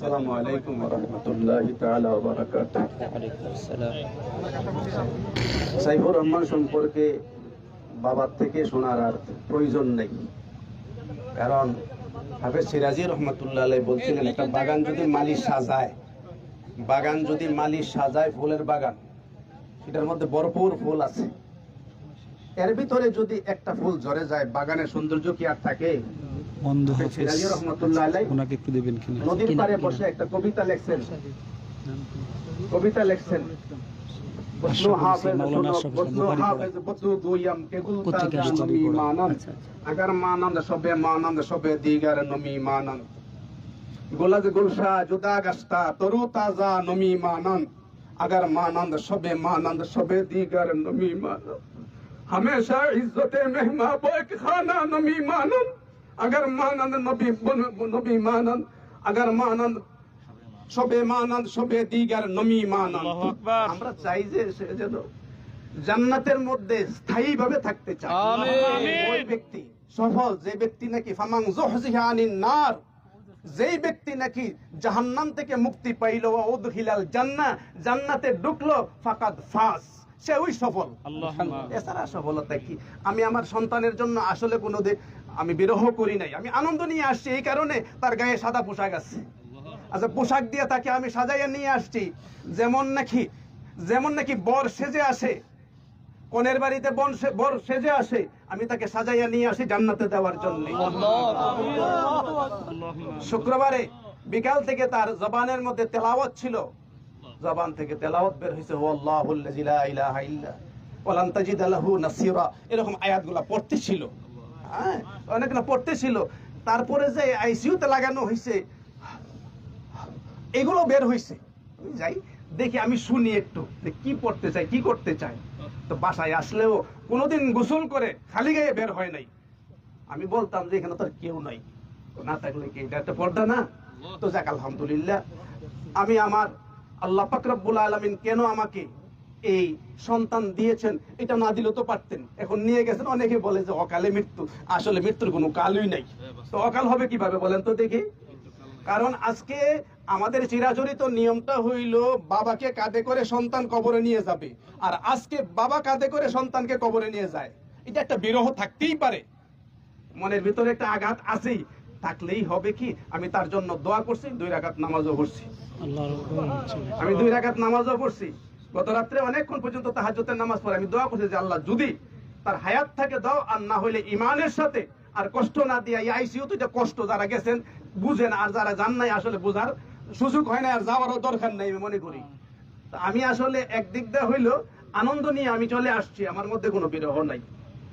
আসসালামু আলাইকুম ওয়া রাহমাতুল্লাহি তাআলা ওয়া বারাকাতুহু। ওয়ালাইকুম আসসালাম। সাইফুর রহমান সম্পর্কে বাবার থেকে শোনার আর প্রয়োজন নেই, কারণ হাফেজ সিরাজি রহমাতুল্লাহ আলাইহি বলছিলেন, একটা বাগান যদি মালি সাজায় ফুলের বাগান, সেটার মধ্যে ভরপুর ফুল আছে, এর ভিতরে যদি একটা ফুল ঝরে যায়, বাগানের সৌন্দর্য কি আর থাকে? সিরাজি রহমাতুল্লাহ আলাইহি নদীর পাড়ে বসে একটা কবিতা লেখছেন। अगर मानंद शबे दीगर नमी मानंद गुलज गुलशा जुदा गश्ता तरु ताजा नमी मानंद अगर मानंद शबे दीगर नमी मानंद हमेशा इज्जते मेहमा बोक खाना नमी मानंद अगर मानंद नबी मानंद अगर मानंद শবে দিগার নমি মানন্দ। আমরা চাই যে সে যেন জান্নাতের মধ্যে স্থায়ীভাবে থাকতে চায়। ওই ব্যক্তি সফল যে ব্যক্তি নাকি ফামাং যুহজিহা আনিন নার, যেই ব্যক্তি নাকি জাহান্নাম থেকে মুক্তি পাইল, ওয়া উদখিলাল জান্নাহ, জান্নাতে ঢুকলো, ফাকাদ ফাস, সে ওই সফল। এছাড়া সফলতা কি? আমি আমার সন্তানের জন্য আসলে কোনোদিন আমি বিরহ করি নাই, আমি আনন্দ নিয়ে আসছি, এই কারণে তার গায়ে সাদা পোশাক আছে। আচ্ছা, পোশাক দিয়ে তাকে আমি সাজাইয়া নিয়ে আসছি, যেমন নাকি বর সেজে আসে, কনের বাড়িতে বর সেজে আসে, আমি তাকে সাজাইয়া নিয়ে আসি জান্নাতে দেওয়ার জন্য। শুক্রবারে বিকাল থেকে তার জবানের মধ্যে তেলাওয়াত ছিল, জবান থেকে তেলাওয়াত বের হয়েছে, ওয়াল্লাহুল্লাযী লা ইলাহা ইল্লা ওয়ালান তাজিদা লাহু নাসীরা, এরকম আয়াতগুলো পড়তেছিল, অনেকগুলো পড়তেছিল। তারপরে যে আইসিইউতে লাগানো হয়েছে, এগুলো বের হয়েছে। আমি যাই দেখি, আমি শুনি একটু কি পড়তে চাই, কি করতে চাই। তো বাসায় আসলেও কোনোদিন গোসল করে খালি গায়ে বের হয় নাই। আমি বলতাম যে এখানে তো কেউ নাই, না থাকলে কি এটা একটা পর্দা না? তো যাক, আলহামদুলিল্লাহ, আমি আমার আল্লাহ পাক রব্বুল আলামিন কেন আমাকে এই সন্তান দিয়েছেন, এটা না দিলেও তো পারতেন। এখন নিয়ে গেছেন, অনেকে বলে যে অকালে মৃত্যু, আসলে মৃত্যুর কোনো কালই নাই। তো অকাল হবে কিভাবে বলেন তো দেখি? কারণ আজকে আমাদের চিরাচরিত নিয়মটা হইল, বাবাকে কাঁধে করে সন্তান কবরে নিয়ে যাবে, আর আজকে বাবা কাঁধে করে সন্তানকে কবরে নিয়ে যায়। এটা একটা বিরহ থাকতেই পারে, মনের ভিতরে একটা আঘাত আছেই, থাকলেই হবে কি? আমি তার জন্য দোয়া করছি, 2 রাকাত নামাজও পড়ছি। আমি 2 রাকাত নামাজও পড়ছি। গত রাত্রে অনেকক্ষণ পর্যন্ত তাহাজ্জুদের নামাজ পড়ে আমি দোয়া করছি যে আল্লাহ, যদি তার হায়াত থাকে দাও, আর না হইলে ইমানের সাথে আর কষ্ট না দিয়া, এই আইসিইউতে যে কষ্ট যারা গেছেন বুঝেন, আর যারা যান নাই আসলে বুঝার সুযোগ হয় না, আর যাওয়ারও দরকার নেই আমি মনে করি। আমি আসলে একদিক দিয়ে হইলো আনন্দ নিয়ে আমি চলে আসছি, আমার মধ্যে কোনো বিরহ নাই।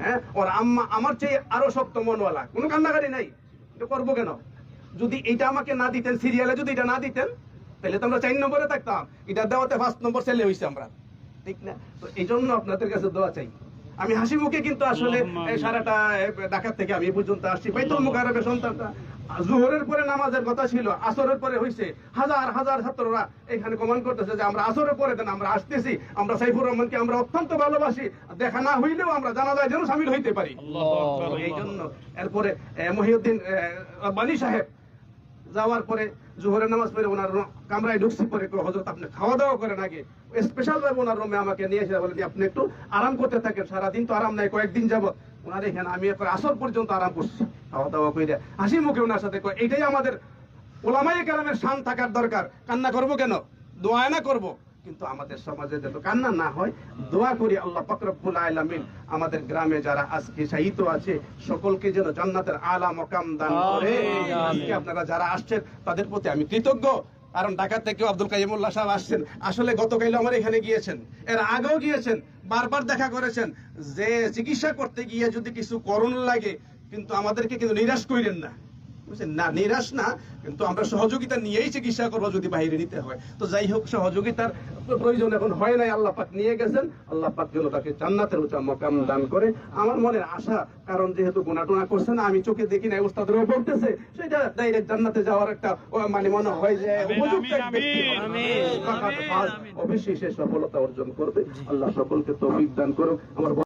হ্যাঁ, ওর আম্মা আমার চেয়ে আরো শক্ত মনওয়ালা, কোনো কান্নাকারি নাই। এটা করবো কেন? যদি এটা আমাকে না দিতেন, সিরিয়ালে যদি এটা না দিতেন, তাহলে তো আমরা 4 নম্বরে থাকতাম, এটা দেওয়াতে 5 নম্বর ছেলে হয়েছে আমরা, ঠিক না? তো এই জন্য আপনাদের কাছে দোয়া চাই। আমি হাসি মুখে কিন্তু আসলে সারাটা ঢাকা থেকে আমি পর্যন্ত আসছি। বাইতুল মুকাররমের সন্তানটা, জোহরের পরে নামাজের কথা ছিল, আসরের পরে হয়েছে, হাজার হাজার ছাত্ররা এখানে কমান করতেছে যে আমরা আসরের পরে দেন, আমরা আসতেছি, আমরা সাইফুর রহমানকে আমরা অত্যন্ত ভালোবাসি, দেখা না হইলেও আমরা জানাজায় যেন শামিল হইতে পারি। এই জন্য এরপরে মহিউদ্দিন বানি সাহেব যাওয়ার পরে জোহরের নামাজ পড়ে ওনার কামরায় ঢুকছি, পরে হযরত আপনি খাওয়া দাওয়া করেন আগে, স্পেশাল ভাবে ওনার রুমে আমাকে নিয়ে এসে বলেন আপনি একটু আরাম করতে থাকেন, সারাদিন তো আরাম নাই, কয়েকদিন যাবত ওনার এখানে আমি আসর পর্যন্ত আরাম করছি, খাওয়া দাওয়া করে হাসি মুখে ওনার সাথে। এটাই আমাদের ওলামায়ে কেরামের শান থাকার দরকার। কান্না করবো কেন? দোয়া না করবো, কিন্তু আমাদের সমাজে যেন কান্না না হয়, দোয়া করি আল্লাহ পাক রব্বুল আলামিন আমাদের গ্রামে যারা আজকে শহীদ আছে সকলকে যেন জান্নাতের আলা মাকাম দান করে। আজকে আপনারা যারা আসছেন তাদের প্রতি আমি কৃতজ্ঞ, কারণ ঢাকা থেকে আব্দুল কাইয়ুমুল্লাহ সাহেব আসছেন, আসলে গতকাল আমার এখানে গিয়েছেন, এর আগেও গিয়েছেন, বারবার দেখা করেছেন যে চিকিৎসা করতে গিয়ে যদি কিছু করণ লাগে, কিন্তু আমাদেরকে কিন্তু নিরাশ করেন না, বুঝছেন না? নিরাশ না, কিন্তু আমরা সহযোগিতা নিয়েই চিকিৎসা করবো যদি বাইরে নিতে হয়। তো যাই হোক, সহযোগিতার প্রয়োজন এখন হয় নাই, আল্লাহ পাক নিয়ে গেছেন, আল্লাহ পাক যেন তাকে জান্নাতের উঁচা মাকাম দান করে। আমার মনের আশা, কারণ যেহেতু গুনাহ টুনা করছে না, আমি চোখে দেখি না, উস্তাদরাও বলতেছে, সেটা ডাইরেক্ট জান্নাতে যাওয়ার একটা মানে মনে হয় যে উপযুক্ত এক ব্যক্তি, অবশ্যই সে সফলতা অর্জন করবে। আল্লাহ সকলকে তৌফিক দান করুক। আমার